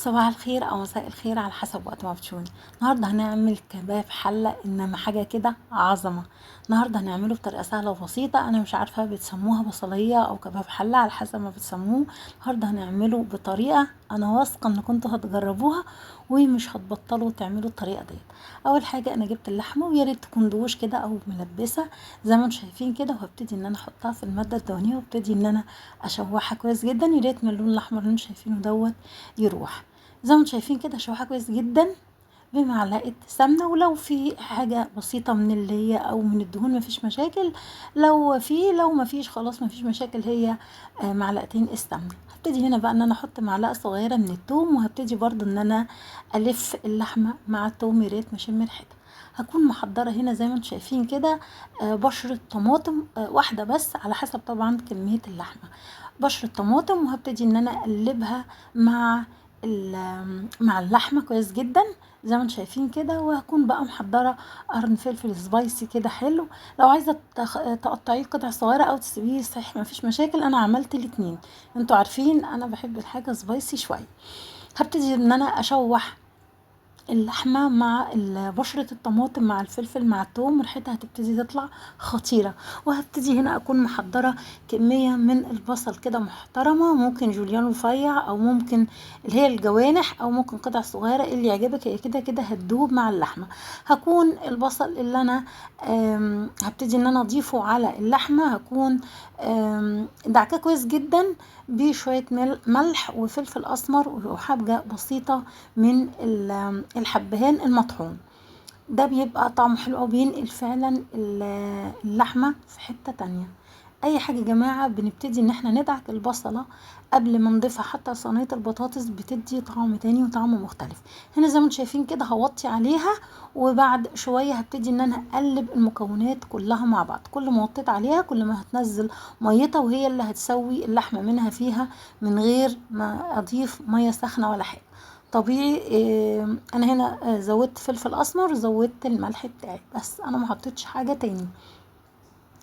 صباح الخير او مساء الخير على حسب وقت ما بتشوني. النهارده هنعمل كباب حله، انما حاجه كده عظمه. النهارده هنعمله بطريقه سهله وبسيطه. انا مش عارفه بتسموها بصليه او كباب حله على حسب ما بتسموه. النهارده هنعمله بطريقه انا واثقه ان كنتوا هتجربوها ومش هتبطلوا تعملوا الطريقه ديت. اول حاجه انا جبت اللحمه، ويا ريت تكون دوش كده او ملبسه زي ما انتم شايفين كده، وهبتدي ان انا احطها في الماده الدهنيه وابتدي ان انا اشوحها كويس جدا. يا ريت من اللون الاحمر اللي انتم شايفينه دوت يروح. زي ما انتم شايفين كده شوحة كويس جدا بمعلقة سمنة، ولو في حاجة بسيطة من اللي هي او من الدهون مفيش مشاكل. لو مفيش خلاص مفيش مشاكل، هي معلقتين السمنة. هبتدي هنا بقى ان انا احط معلقة صغيرة من التوم، وهبتدي برضو ان انا الف اللحمة مع التوم يا ريت ما اشم ريحتها. هكون محضرة هنا زي ما انتم شايفين كده بشرة طماطم واحدة بس، على حسب طبعا كمية اللحمة. بشرة طماطم، وهبتدي ان انا اقلبها مع مع اللحمه كويس جدا زي ما انتم شايفين كده. وهكون بقى محضره قرن فلفل سبايسي كده حلو. لو عايزه تقطعيه قطع صغيره او تسيبيه صحيح ما فيش مشاكل، انا عملت الاتنين. انتوا عارفين انا بحب الحاجه سبايسي شويه. هبتدي ان انا اشوح اللحمة مع بشرة الطماطم مع الفلفل مع الثوم، ريحتها هتبتدي تطلع خطيرة. وهبتدي هنا اكون محضرة كمية من البصل كده محترمة، ممكن جوليان رفيع او ممكن اللي هي الجوانح او ممكن قطع صغيرة اللي يعجبك. هي كده كده هتدوب مع اللحمة. هكون البصل اللي انا هبتدي ان انا اضيفه على اللحمة، هكون دعكاه كويس جدا بشوية ملح وفلفل اسمر وحبة بسيطة من الحبهان المطحون. ده بيبقى طعمه حلو أوي، بينقل فعلا اللحمة في حتة تانية. اي حاجة يا جماعة بنبتدي ان احنا ندعك البصلة قبل ما نضيفها، حتى صينية البطاطس بتدي طعم تاني وطعم مختلف. هنا زي ما انتم شايفين كده هوطي عليها، وبعد شوية هبتدي ان انا اقلب المكونات كلها مع بعض. كل ما وطيت عليها كل ما هتنزل ميتها، وهي اللي هتسوي اللحمة منها فيها من غير ما اضيف مية سخنة ولا حاجة. طبيعي انا هنا زودت فلفل اسمر، زودت الملح بتاعي، بس انا ما حطيتش حاجة تاني.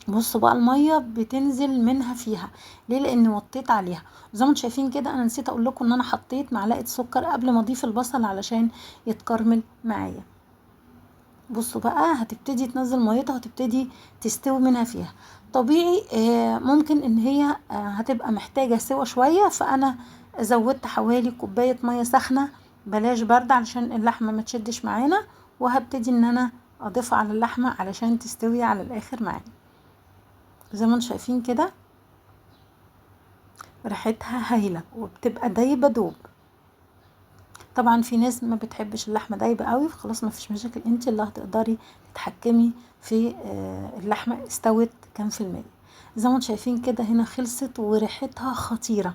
بصوا بقى الميه بتنزل منها فيها ليه؟ لان وطيت عليها. زي ما انتم شايفين كده انا نسيت اقول لكم ان انا حطيت معلقه سكر قبل ما اضيف البصل علشان يتكرمل معايا. بصوا بقى هتبتدي تنزل ميتها وتبتدي تستوي منها فيها. طبيعي ممكن ان هي هتبقى محتاجه سوا شويه، فانا زودت حوالي كوبايه ميه سخنه، بلاش برد علشان اللحمه ما تشدش معانا. وهبتدي ان انا اضيفها على اللحمه علشان تستوي على الاخر معانا. زي ما انتم شايفين كده ريحتها هايله وبتبقى دايبه دوب. طبعا في ناس ما بتحبش اللحمه دايبه قوي، فخلاص ما فيش مشاكل، انت اللي هتقدري تتحكمي في اللحمه استوت كام في الميه. زي ما انتم شايفين كده هنا خلصت وريحتها خطيره.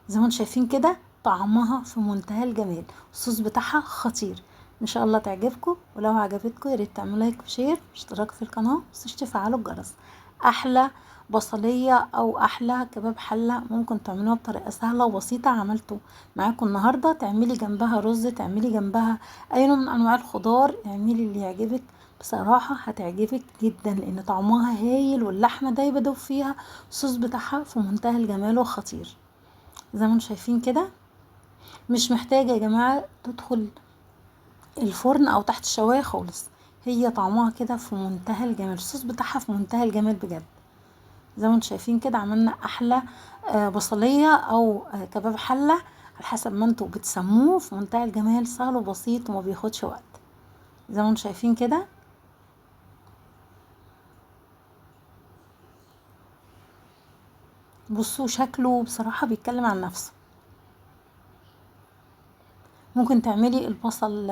زي ما انتم شايفين كده طعمها في منتهى الجمال، الصوص بتاعها خطير. ان شاء الله تعجبكم، ولو عجبتكم يا ريت تعملوا لايك وشير واشتراك في القناه، متنسوش تفعلوا الجرس. احلى بصليه او احلى كباب حله ممكن تعملوها بطريقه سهله وبسيطه. عملته معاكم النهارده، تعملي جنبها رز، تعملي جنبها اي نوع من انواع الخضار، اعملي اللي يعجبك. بصراحه هتعجبك جدا لان طعمها هايل واللحمه دايبه دوب فيها، الصوص بتاعها في منتهى الجمال وخطير. زي ما انتم شايفين كده مش محتاجة يا جماعة تدخل الفرن او تحت الشواية خالص، هي طعمها كده في منتهى الجمال، الصوص بتاعها في منتهى الجمال بجد. زي ما انتم شايفين كده عملنا احلى بصلية او كباب حلة على حسب ما انتوا بتسموه، في منتهى الجمال، سهل وبسيط وما بياخدش وقت. زي ما انتم شايفين كده بصوا شكله بصراحة بيتكلم عن نفسه. ممكن تعملي البصل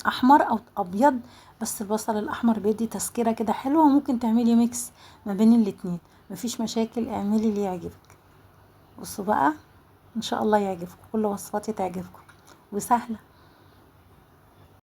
احمر او ابيض، بس البصل الاحمر بيدي تسكيرة كده حلوة. وممكن تعملي ميكس ما بين الاتنين، مفيش مشاكل، اعملي اللي يعجبك. بصوا بقى ان شاء الله يعجبكم، كل وصفاتي تعجبكم وسهلة.